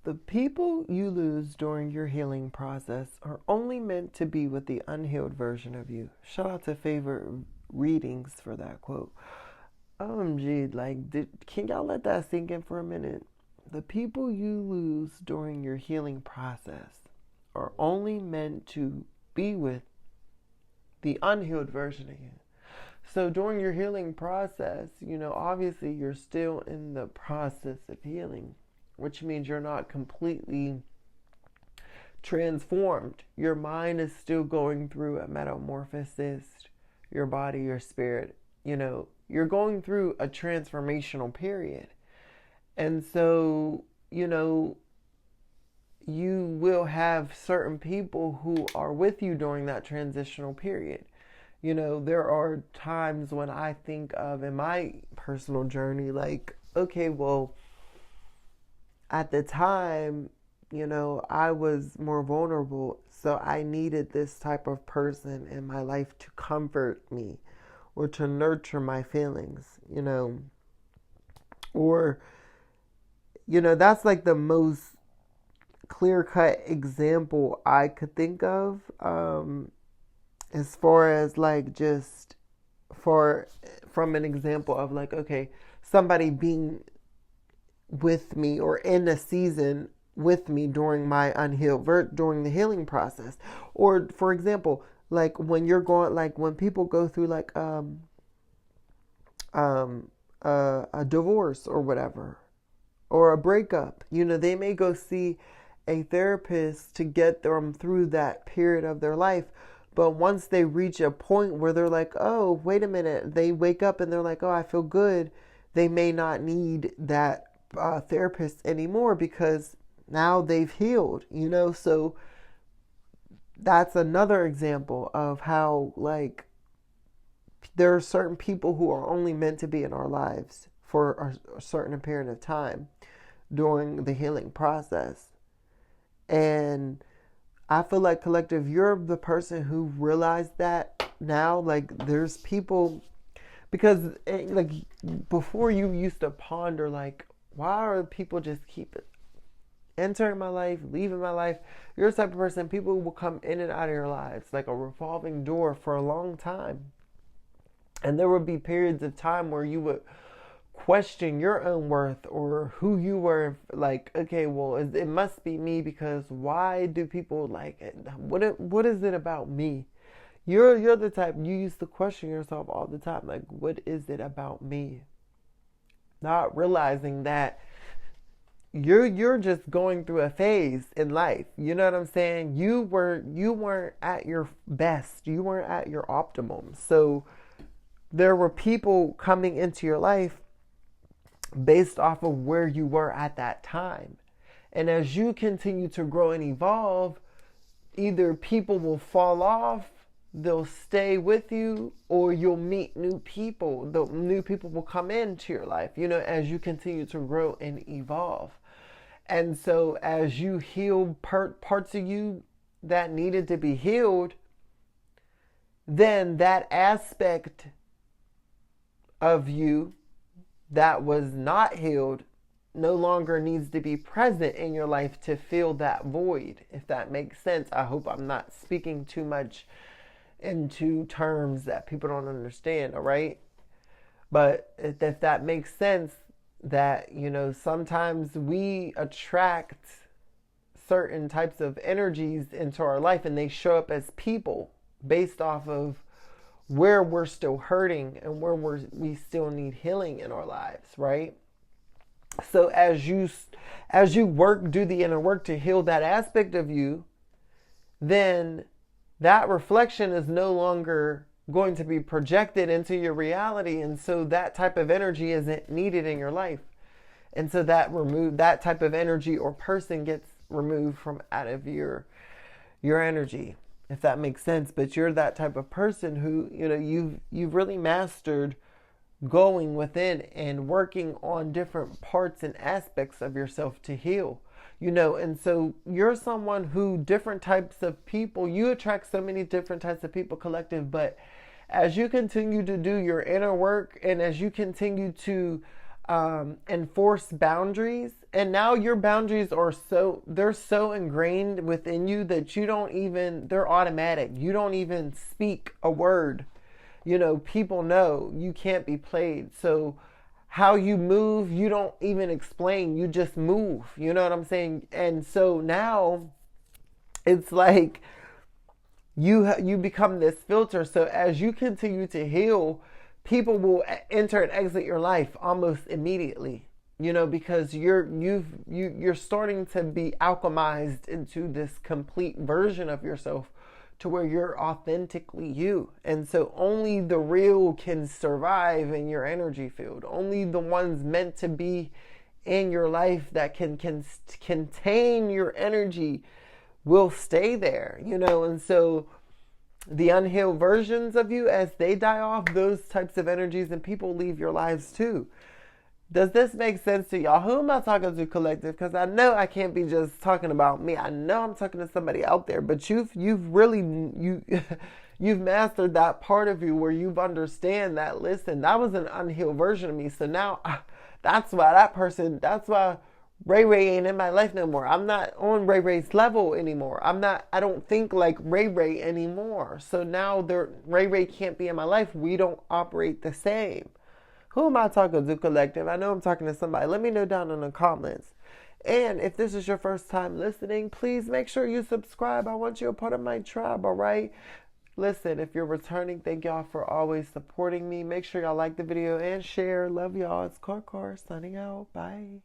The people you lose during your healing process are only meant to be with the unhealed version of you. Shout out to favorite readings for that quote. OMG, can y'all let that sink in for a minute? The people you lose during your healing process are only meant to be with the unhealed version of you. So during your healing process, obviously you're still in the process of healing, which means you're not completely transformed. Your mind is still going through a metamorphosis, your body, your spirit, you're going through a transformational period. And so, you will have certain people who are with you during that transitional period. There are times when I think of in my personal journey, like, okay, well, at the time, I was more vulnerable. So I needed this type of person in my life to comfort me or to nurture my feelings, or, that's like the most clear cut example I could think of, as far as like just from an example of like, okay, somebody being with me or in a season with me during my during the healing process. Or for example, like when you're going, like when people go through like a divorce or whatever, or a breakup, they may go see a therapist to get them through that period of their life. But once they reach a point where they're like, oh, wait a minute, they wake up and they're like, oh, I feel good. They may not need that therapist anymore because now they've healed, So that's another example of how, like, there are certain people who are only meant to be in our lives for a certain period of time during the healing process. And I feel like, Collective, you're the person who realized that now. Like, there's people, because like before you used to ponder like, why are people just keep entering my life, leaving my life? You're the type of person, people will come in and out of your lives like a revolving door for a long time. And there would be periods of time where you would question your own worth or who you were. Like, okay, well, it must be me, because why do people like it? What is it about me? You're the type, you used to question yourself all the time, like, what is it about me? Not realizing that you're just going through a phase in life. You know what I'm saying? You weren't at your best. You weren't at your optimum. So there were people coming into your life based off of where you were at that time. And as you continue to grow and evolve, either people will fall off, they'll stay with you, or you'll meet new people. The new people will come into your life, as you continue to grow and evolve. And so as you heal parts of you that needed to be healed, then that aspect of you that was not healed no longer needs to be present in your life to fill that void, if that makes sense. I hope I'm not speaking too much into terms that people don't understand, all right? But if that makes sense, that, sometimes we attract certain types of energies into our life and they show up as people based off of where we're still hurting and where we still need healing in our lives, right? So as you do the inner work to heal that aspect of you, then that reflection is no longer going to be projected into your reality, and so that type of energy isn't needed in your life, and so that type of energy or person gets removed from out of your energy, if that makes sense. But you're that type of person who, you've really mastered going within and working on different parts and aspects of yourself to heal. And so you're someone who different types of people, you attract so many different types of people, Collective. But as you continue to do your inner work and as you continue to enforce boundaries And now your boundaries are they're so ingrained within you that you don't even, they're automatic. You don't even speak a word. You know, people know you can't be played. So how you move, you don't even explain. You just move. You know what I'm saying? And so now it's like you become this filter. So as you continue to heal, people will enter and exit your life almost immediately. You know, because you're starting to be alchemized into this complete version of yourself to where you're authentically you. And so only the real can survive in your energy field. Only the ones meant to be in your life that can contain your energy will stay there, you know. And so the unhealed versions of you, as they die off, those types of energies and people leave your lives too. Does this make sense to y'all? Who am I talking to, collective? Because I know I can't be just talking about me. I know I'm talking to somebody out there, but you've really you've mastered that part of you where you've understand that. Listen, that was an unhealed version of me. So now that's why Ray Ray ain't in my life no more. I'm not on Ray Ray's level anymore. I don't think like Ray Ray anymore. So now Ray Ray can't be in my life. We don't operate the same. Who am I talking to, collective? I know I'm talking to somebody. Let me know down in the comments. And if this is your first time listening, please make sure you subscribe. I want you a part of my tribe, all right? Listen, if you're returning, thank y'all for always supporting me. Make sure y'all like the video and share. Love y'all. It's Car signing out. Bye.